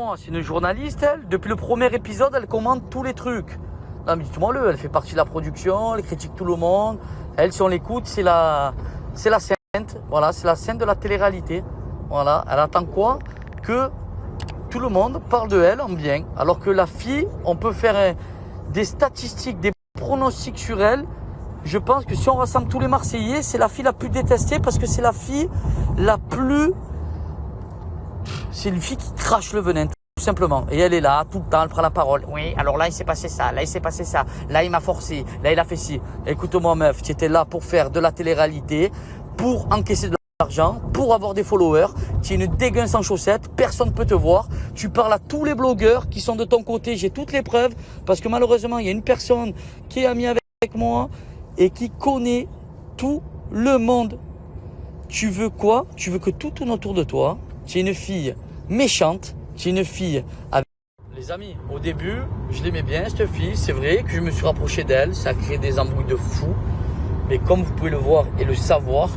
Dis-moi, c'est une journaliste, elle. Depuis le premier épisode, elle commente tous les trucs. Non, mais dis-moi-le, elle fait partie de la production, elle critique tout le monde. Elle, si on l'écoute, c'est la sainte. Voilà, c'est la sainte de la télé-réalité. Voilà, elle attend quoi? Que tout le monde parle de elle en bien. Alors que la fille, on peut faire des statistiques, des pronostics sur elle. Je pense que si on rassemble tous les Marseillais, c'est la fille la plus détestée parce que c'est la fille la plus... C'est une fille qui crache le venin, tout simplement. Et elle est là, tout le temps, elle prend la parole. Oui, alors là, il s'est passé ça, là, il s'est passé ça. Là, il m'a forcé, là, il a fait ci. Écoute-moi, meuf, tu étais là pour faire de la télé-réalité, pour encaisser de l'argent, pour avoir des followers. Tu es une dégueulasse sans chaussettes, personne ne peut te voir. Tu parles à tous les blogueurs qui sont de ton côté. J'ai toutes les preuves parce que malheureusement, il y a une personne qui est amie avec moi et qui connaît tout le monde. Tu veux quoi? Tu veux que tout tourne autour de toi. Tu es une fille méchante, tu es une fille avec... Les amis, au début, je l'aimais bien cette fille. C'est vrai que je me suis rapproché d'elle, ça a créé des embrouilles de fou. Mais comme vous pouvez le voir et le savoir,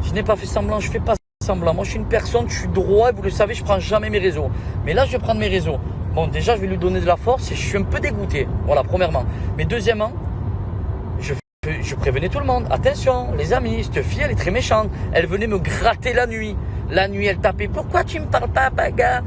je n'ai pas fait semblant, je ne fais pas semblant. Moi, je suis une personne, je suis droit, vous le savez, je ne prends jamais mes réseaux. Mais là, je vais prendre mes réseaux. Bon, déjà, je vais lui donner de la force et je suis un peu dégoûté. Voilà, premièrement. Mais deuxièmement, je prévenais tout le monde. Attention, les amis, cette fille, elle est très méchante. Elle venait me gratter la nuit. La nuit, elle tapait. Pourquoi tu me parles pas, baga?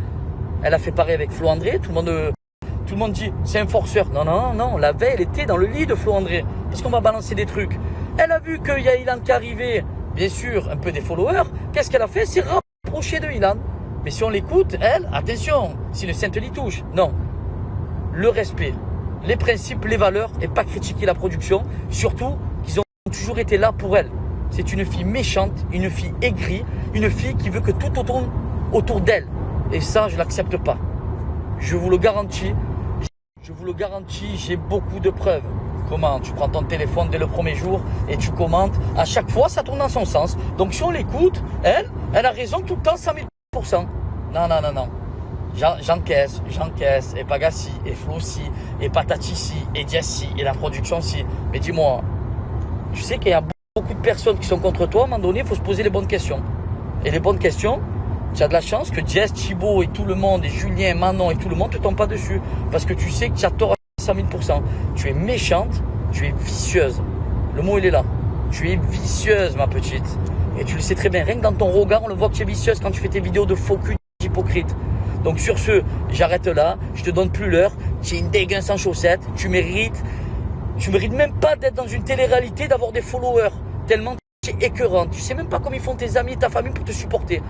Elle a fait pareil avec Flo André. Tout le monde dit, c'est un forceur. Non, non, non. La veille, elle était dans le lit de Flo André. Est-ce qu'on va balancer des trucs? Elle a vu qu'il y a Ilan qui arrivait. Bien sûr, un peu des followers. Qu'est-ce qu'elle a fait? C'est rapprocher de Ilan. Mais si on l'écoute, elle, attention, si le Saint-Lit touche. Non. Le respect, les principes, les valeurs et pas critiquer la production. Surtout qu'ils ont toujours été là pour elle. C'est une fille méchante, une fille aigrie, une fille qui veut que tout tourne autour d'elle. Et ça, je ne l'accepte pas. Je vous le garantis. J'ai beaucoup de preuves. Comment? Tu prends ton téléphone dès le premier jour et tu commentes. À chaque fois, ça tourne dans son sens. Donc si on l'écoute, elle a raison tout le temps, 100 000%. Non, non, non, non. J'encaisse, et Pagassi, et Flo si, et Patati si, et Diassi, et la production si. Mais dis-moi, tu sais qu'il y a beaucoup de personnes qui sont contre toi, à un moment donné, il faut se poser les bonnes questions. Et les bonnes questions, tu as de la chance que Jess, Thibaut et tout le monde, et Julien, Manon et tout le monde ne te tombent pas dessus. Parce que tu sais que tu as tort à 100 000%. Tu es méchante, tu es vicieuse. Le mot, il est là. Tu es vicieuse, ma petite. Et tu le sais très bien. Rien que dans ton regard, on le voit que tu es vicieuse quand tu fais tes vidéos de faux cul hypocrite. Donc sur ce, j'arrête là. Je te donne plus l'heure. Tu es une dégueulasse sans chaussettes. Tu mérites même pas d'être dans une télé-réalité, d'avoir des followers. Tellement tu es écœurante. Tu sais même pas comment ils font tes amis et ta famille pour te supporter.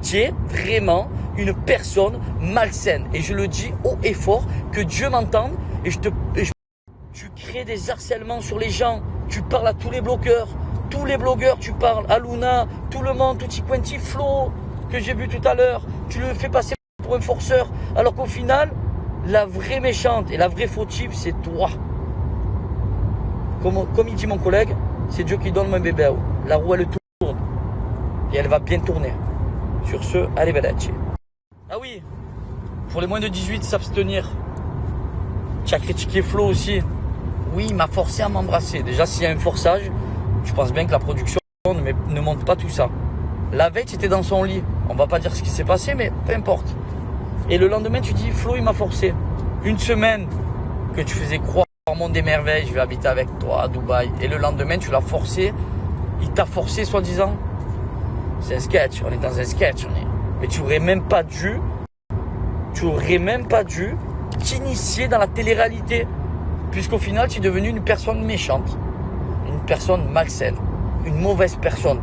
Tu es vraiment une personne malsaine. Et je le dis haut et fort, que Dieu m'entende. Tu crées des harcèlements sur les gens. Tu parles à tous les blogueurs. Tous les blogueurs, tu parles à Luna, tout le monde, Tutti Quanti, Flo, que j'ai vu tout à l'heure. Tu le fais passer pour un forceur. Alors qu'au final, la vraie méchante et la vraie fautive, c'est toi. Comme il dit mon collègue, c'est Dieu qui donne mon bébé. La roue, elle tourne. Et elle va bien tourner. Sur ce, allez, vedete. Ah oui, pour les moins de 18, s'abstenir. Tu as critiqué Flo aussi. Oui, il m'a forcé à m'embrasser. Déjà, s'il y a un forçage, je pense bien que la production ne montre pas tout ça. La veille, tu étais dans son lit. On va pas dire ce qui s'est passé, mais peu importe. Et le lendemain, tu dis, Flo, il m'a forcé. Une semaine que tu faisais croire au monde des merveilles, je vais habiter avec toi à Dubaï. Et le lendemain, tu l'as forcé. Il t'a forcé, soi-disant. C'est un sketch. On est dans un sketch. Mais tu aurais même pas dû t'initier dans la télé-réalité. Puisqu'au final, tu es devenu une personne méchante. Une personne malsaine. Une mauvaise personne.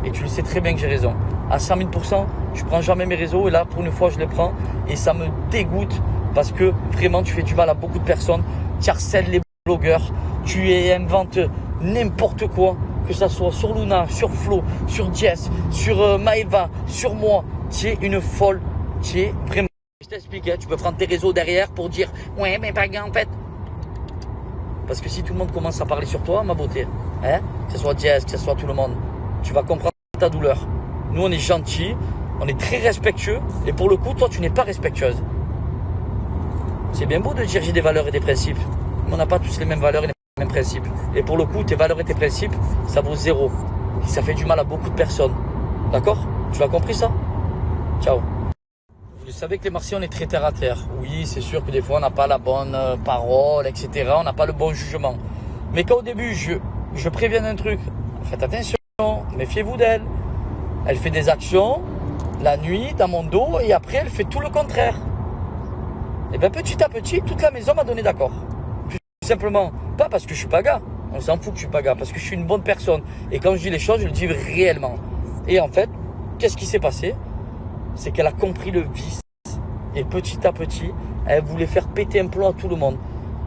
Et tu le sais très bien que j'ai raison. À 100 000%, je prends jamais mes réseaux. Et là, pour une fois, je les prends. Et ça me dégoûte. Parce que vraiment, tu fais du mal à beaucoup de personnes. Tu harcèles les blogueurs. Tu inventes n'importe quoi. Que ça soit sur Luna, sur Flo, sur Jess, sur Maëva, sur moi. Tu es une folle. Tu es vraiment... Je t'explique, hein, tu peux prendre tes réseaux derrière pour dire « Ouais, mais pas en fait. » Parce que si tout le monde commence à parler sur toi, ma beauté, hein, que ce soit Jess, que ce soit tout le monde, tu vas comprendre ta douleur. Nous, on est gentils, on est très respectueux. Et pour le coup, toi, tu n'es pas respectueuse. C'est bien beau de dire j'ai des valeurs et des principes. Mais on n'a pas tous les mêmes valeurs et les mêmes principes. Et pour le coup, tes valeurs et tes principes, ça vaut zéro. Et ça fait du mal à beaucoup de personnes. D'accord? Tu as compris ça? Ciao. Vous le savez que les Marseillais, on est très terre à terre. Oui, c'est sûr que des fois, on n'a pas la bonne parole, etc. On n'a pas le bon jugement. Mais quand au début, je préviens d'un truc, faites attention, méfiez-vous d'elle. Elle fait des actions la nuit dans mon dos et après, elle fait tout le contraire. Et bien, petit à petit, toute la maison m'a donné d'accord. Tout simplement, pas parce que je suis pas gars. On s'en fout que je suis pas gars, parce que je suis une bonne personne. Et quand je dis les choses, je le dis réellement. Et en fait, qu'est-ce qui s'est passé? C'est qu'elle a compris le vice. Et petit à petit, elle voulait faire péter un plomb à tout le monde.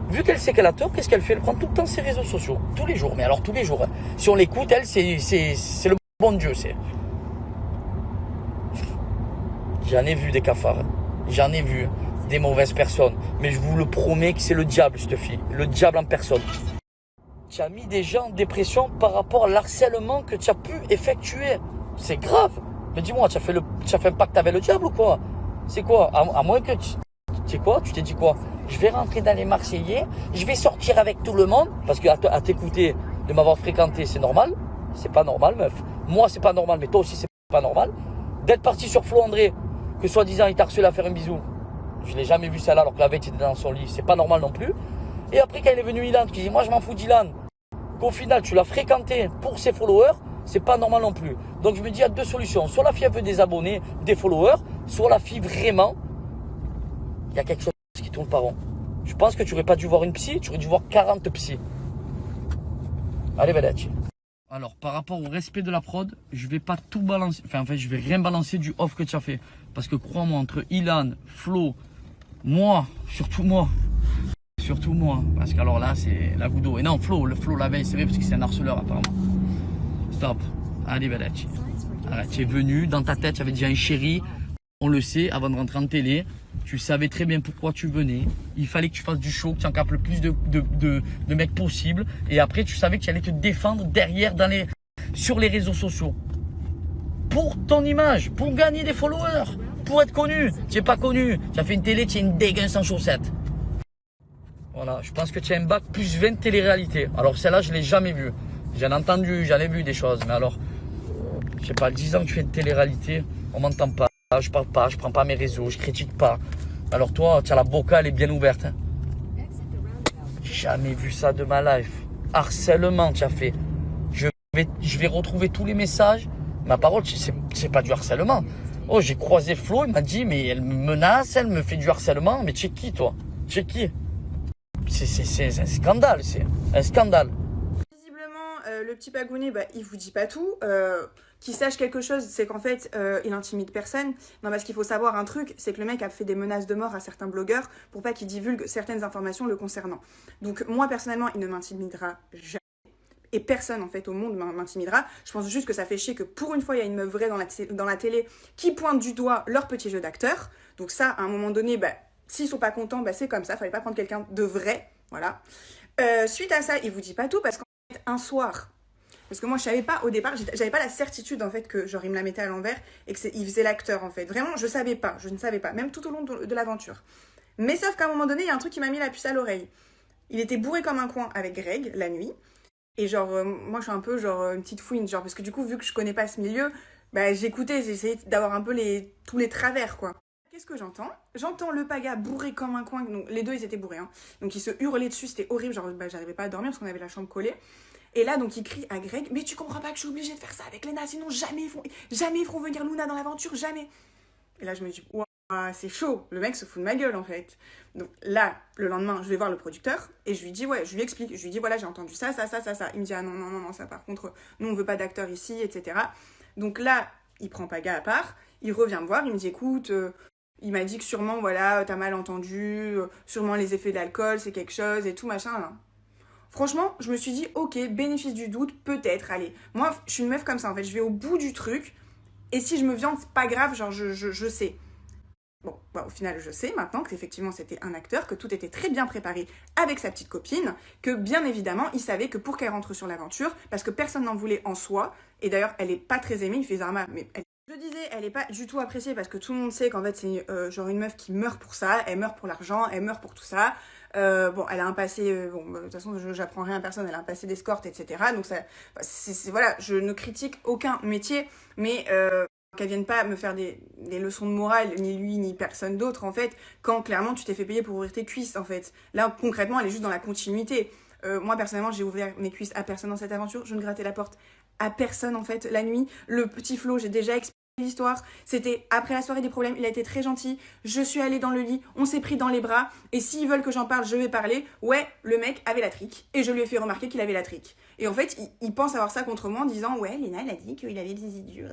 Vu qu'elle sait qu'elle a tort, qu'est-ce qu'elle fait? Elle prend tout le temps ses réseaux sociaux. Tous les jours. Mais alors tous les jours. Hein. Si on l'écoute, elle, c'est le bon Dieu. J'en ai vu des cafards. J'en ai vu des mauvaises personnes. Mais je vous le promets que c'est le diable, cette fille. Le diable en personne. Tu as mis des gens en dépression par rapport à l'harcèlement que tu as pu effectuer. C'est grave. Mais dis-moi, tu as fait un pacte avec le diable ou quoi? C'est quoi? À moins que tu sais quoi? Tu t'es dit quoi? Je vais rentrer dans les Marseillais, je vais sortir avec tout le monde. Parce qu'à t'écouter, de m'avoir fréquenté, c'est normal. C'est pas normal, meuf. Moi, c'est pas normal, mais toi aussi, c'est pas normal. D'être parti sur Flo André, que soi-disant, il t'a harcelé à faire un bisou. Je l'ai jamais vu celle-là alors que la veille, tu étais dans son lit. C'est pas normal non plus. Et après, quand il est venu Ilan, qui dit, moi, je m'en fous d'Ilan. Qu'au final, tu l'as fréquenté pour ses followers. C'est pas normal non plus. Donc je me dis, il y a deux solutions. Soit la fille elle veut des abonnés, des followers, soit la fille vraiment, il y a quelque chose qui tourne pas rond. Je pense que tu n'aurais pas dû voir une psy, tu aurais dû voir 40 psys. Allez, Vedette. Alors, par rapport au respect de la prod, je vais pas tout balancer. Enfin, en fait, je vais rien balancer du off que tu as fait. Parce que crois-moi, entre Ilan, Flo, moi, surtout moi, parce qu'alors là, c'est la goutte d'eau. Et non, Flo la veille, c'est vrai, parce que c'est un harceleur apparemment. Stop. Allez, Vedette. Arrête, tu es venu, dans ta tête, tu avais déjà un chéri. On le sait, avant de rentrer en télé, tu savais très bien pourquoi tu venais. Il fallait que tu fasses du show, que tu encapes le plus de mecs possible. Et après, tu savais que tu allais te défendre derrière sur les réseaux sociaux. Pour ton image, pour gagner des followers, pour être connu. Tu n'es pas connu. Tu as fait une télé, tu es une dégueulasse sans chaussettes. Voilà, je pense que tu as un bac plus 20 télé-réalité. Alors celle-là, je ne l'ai jamais vue. J'en ai entendu, j'en ai vu des choses. Mais alors, je sais pas, 10 ans que tu fais une télé-réalité, on m'entend pas. Je parle pas, je prends pas mes réseaux, je critique pas. Alors toi, tu as la boca, elle est bien ouverte. Hein. Jamais vu ça de ma life. Harcèlement, tu as fait. Je vais retrouver tous les messages. Ma parole, c'est pas du harcèlement. Oh, j'ai croisé Flo, il m'a dit, mais elle me menace, elle me fait du harcèlement. Mais tu es qui, toi? Tu es qui? C'est un scandale, c'est un scandale. Visiblement, le petit Pagounet, il vous dit pas tout. Qu'il sache quelque chose, c'est qu'en fait, il intimide personne. Non, parce qu'il faut savoir un truc, c'est que le mec a fait des menaces de mort à certains blogueurs pour pas qu'ils divulguent certaines informations le concernant. Donc moi, personnellement, il ne m'intimidera jamais. Et personne, en fait, au monde m'intimidera. Je pense juste que ça fait chier que pour une fois, il y a une meuf vraie dans la télé qui pointe du doigt leur petit jeu d'acteur. Donc ça, à un moment donné, s'ils sont pas contents, c'est comme ça. Fallait pas prendre quelqu'un de vrai. Voilà. Suite à ça, il vous dit pas tout parce qu'en fait, un soir... Parce que moi, je savais pas, au départ, j'avais pas la certitude, en fait, que genre, il me la mettait à l'envers et qu'il faisait l'acteur, en fait. Vraiment, je ne savais pas, même tout au long de l'aventure. Mais sauf qu'à un moment donné, il y a un truc qui m'a mis la puce à l'oreille. Il était bourré comme un coin avec Greg, la nuit. Et genre, moi, je suis un peu, genre, une petite fouine, genre, parce que du coup, vu que je connais pas ce milieu, j'écoutais, j'essayais d'avoir un peu tous les travers, quoi. Qu'est-ce que j'entends? J'entends le Paga bourré comme un coin. Donc, les deux, ils étaient bourrés, hein. Donc, ils se hurlaient dessus, c'était horrible. Genre, j'arrivais pas à dormir parce qu'on avait la chambre collée. Et là, donc, il crie à Greg, mais tu comprends pas que je suis obligée de faire ça avec Léna, sinon jamais ils feront venir Luna dans l'aventure, jamais. Et là, je me dis, waouh, c'est chaud, le mec se fout de ma gueule, en fait. Donc là, le lendemain, je vais voir le producteur, et je lui dis, je lui explique, je lui dis, voilà, j'ai entendu ça. Il me dit, ah non, ça, par contre, nous, on veut pas d'acteur ici, etc. Donc là, il prend Paga à part, il revient me voir, il me dit, écoute, il m'a dit que sûrement, voilà, t'as mal entendu, sûrement les effets de l'alcool, c'est quelque chose, et tout, machin, là. Franchement, je me suis dit, ok, bénéfice du doute, peut-être, allez. Moi, je suis une meuf comme ça, en fait, je vais au bout du truc, et si je me viande, c'est pas grave, genre, je sais. Bon, au final, je sais maintenant qu'effectivement, c'était un acteur, que tout était très bien préparé avec sa petite copine, que bien évidemment, il savait que pour qu'elle rentre sur l'aventure, parce que personne n'en voulait en soi, et d'ailleurs, elle est pas très aimée, il fait Zarma, mais je disais, elle est pas du tout appréciée, parce que tout le monde sait qu'en fait, c'est genre une meuf qui meurt pour ça, elle meurt pour l'argent, elle meurt pour tout ça. Elle a un passé, de toute façon, j'apprends rien à personne, elle a un passé d'escorte, etc. Donc, voilà, je ne critique aucun métier, mais qu'elle vienne pas me faire des leçons de morale, ni lui, ni personne d'autre, en fait, quand clairement tu t'es fait payer pour ouvrir tes cuisses, en fait. Là, concrètement, elle est juste dans la continuité. Moi, personnellement, j'ai ouvert mes cuisses à personne dans cette aventure. Je ne grattais la porte à personne, en fait, la nuit. Le petit Flo, j'ai déjà expliqué l'histoire. C'était après la soirée des problèmes. Il a été très gentil. Je suis allée dans le lit. On s'est pris dans les bras. Et s'ils veulent que j'en parle, je vais parler. Ouais, le mec avait la trique. Et je lui ai fait remarquer qu'il avait la trique. Et en fait, il pense avoir ça contre moi en disant, ouais, Léna, elle a dit qu'il avait des idées dures.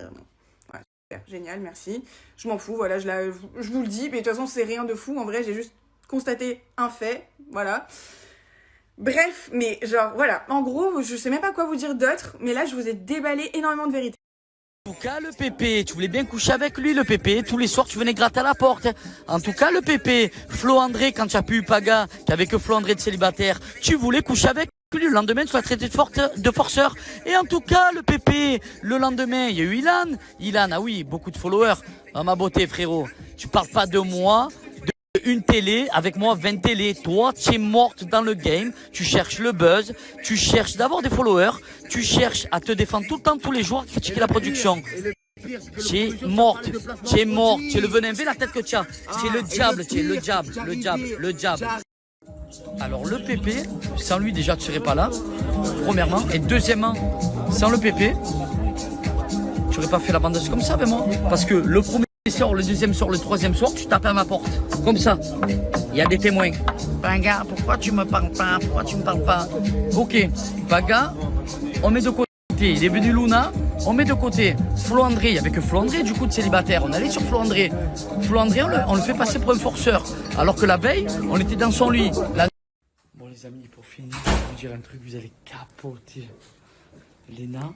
Ouais, super, génial, merci. Je m'en fous, voilà, je vous le dis. Mais de toute façon, c'est rien de fou. En vrai, j'ai juste constaté un fait. Voilà. Bref, mais genre, voilà. En gros, je sais même pas quoi vous dire d'autre, mais là, je vous ai déballé énormément de vérité. En tout cas, le Pépé, tu voulais bien coucher avec lui, le Pépé. Tous les soirs, tu venais gratter à la porte. En tout cas, le Pépé, Flo André, quand tu as pu Paga, qu'avec Flo André de célibataire, tu voulais coucher avec lui. Le lendemain, tu l'as traité de forceur. Et en tout cas, le Pépé, le lendemain, il y a eu Ilan. Ilan, ah oui, beaucoup de followers. Ah, ma beauté, frérot. Tu parles pas de moi. Une télé, avec moi 20 télés. Toi, tu es morte dans le game. Tu cherches le buzz. Tu cherches d'avoir des followers. Tu cherches à te défendre tout le temps, tous les jours, critiquer la production. Tu es morte. Tu es morte. Tu es le venin. Vu la tête que tu as. Tu es le diable. Tu es le diable. Le diable. Le diable. Alors, le Pépé, sans lui, déjà, tu serais pas là. Premièrement. Et deuxièmement, sans le Pépé, tu n'aurais pas fait la bandeuse comme ça avec moi. Parce que le premier sort, le deuxième sort, le troisième soir, tu tapes à ma porte. Comme ça. Il y a des témoins. Paga, pourquoi tu me parles pas? Pourquoi tu me parles pas? Ok. Paga, on met de côté. Il est venu Luna, on met de côté. Flo André, il n'y avait que Flo André du coup de célibataire. On allait sur Flo André. Flo André, on le fait passer pour un forceur. Alors que la veille, on était dans son lit. Bon les amis, pour finir, je vais vous dire un truc, vous allez capoter. Léna,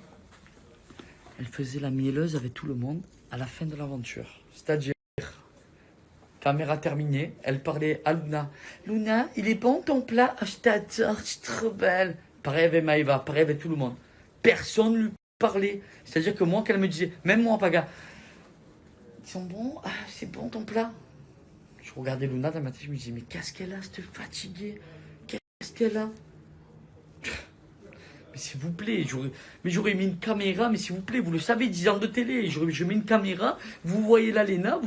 elle faisait la mielleuse avec tout le monde à la fin de l'aventure. C'est-à-dire, caméra terminée, elle parlait à Luna. Luna, il est bon ton plat? Ah, je t'adore, je suis trop belle. Pareil avec Maëva, pareil avec tout le monde. Personne ne lui parlait. C'est-à-dire que moi, qu'elle me disait, même moi, Paga, ils sont bons, ah, c'est bon ton plat. Je regardais Luna dans ma tête, je me disais, mais qu'est-ce qu'elle a, cette fatiguée? Qu'est-ce qu'elle a? Mais s'il vous plaît, j'aurais mis une caméra, mais s'il vous plaît, vous le savez, 10 ans de télé, je mets une caméra, vous voyez la Léna,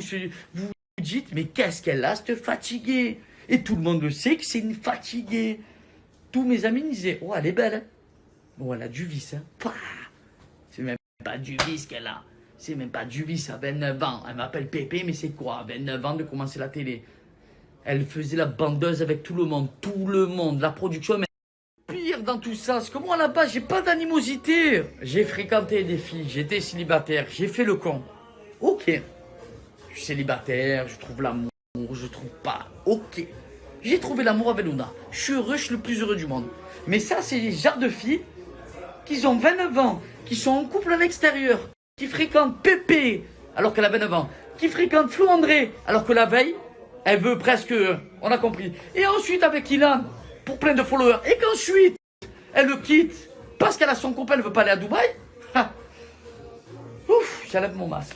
vous dites, mais qu'est-ce qu'elle a, cette fatiguée? Et tout le monde le sait que c'est une fatiguée. Tous mes amis me disaient, oh, elle est belle, hein. Oh, elle a du vice, hein. Pah, c'est même pas du vice qu'elle a. C'est même pas du vice à 29 ans. Elle m'appelle Pépé, mais c'est quoi? 29 ans de commencer la télé. Elle faisait la bandeuse avec tout le monde. Tout le monde. La production, mais pire dans tout ça, c'est que moi là-bas, j'ai pas d'animosité. J'ai fréquenté des filles, j'étais célibataire, j'ai fait le con. Ok. Je suis célibataire, je trouve l'amour, je trouve pas. Ok. J'ai trouvé l'amour avec Luna. Je suis heureux, je suis le plus heureux du monde. Mais ça, c'est les genres de filles qui ont 29 ans, qui sont en couple à l'extérieur, qui fréquentent Pépé alors qu'elle a 29 ans, qui fréquente Flo André alors que la veille, elle veut presque, on a compris. Et ensuite avec Ilan, pour plein de followers. Et qu'ensuite, elle le quitte parce qu'elle a son copain, elle veut pas aller à Dubaï. Ha. Ouf, j'enlève mon masque.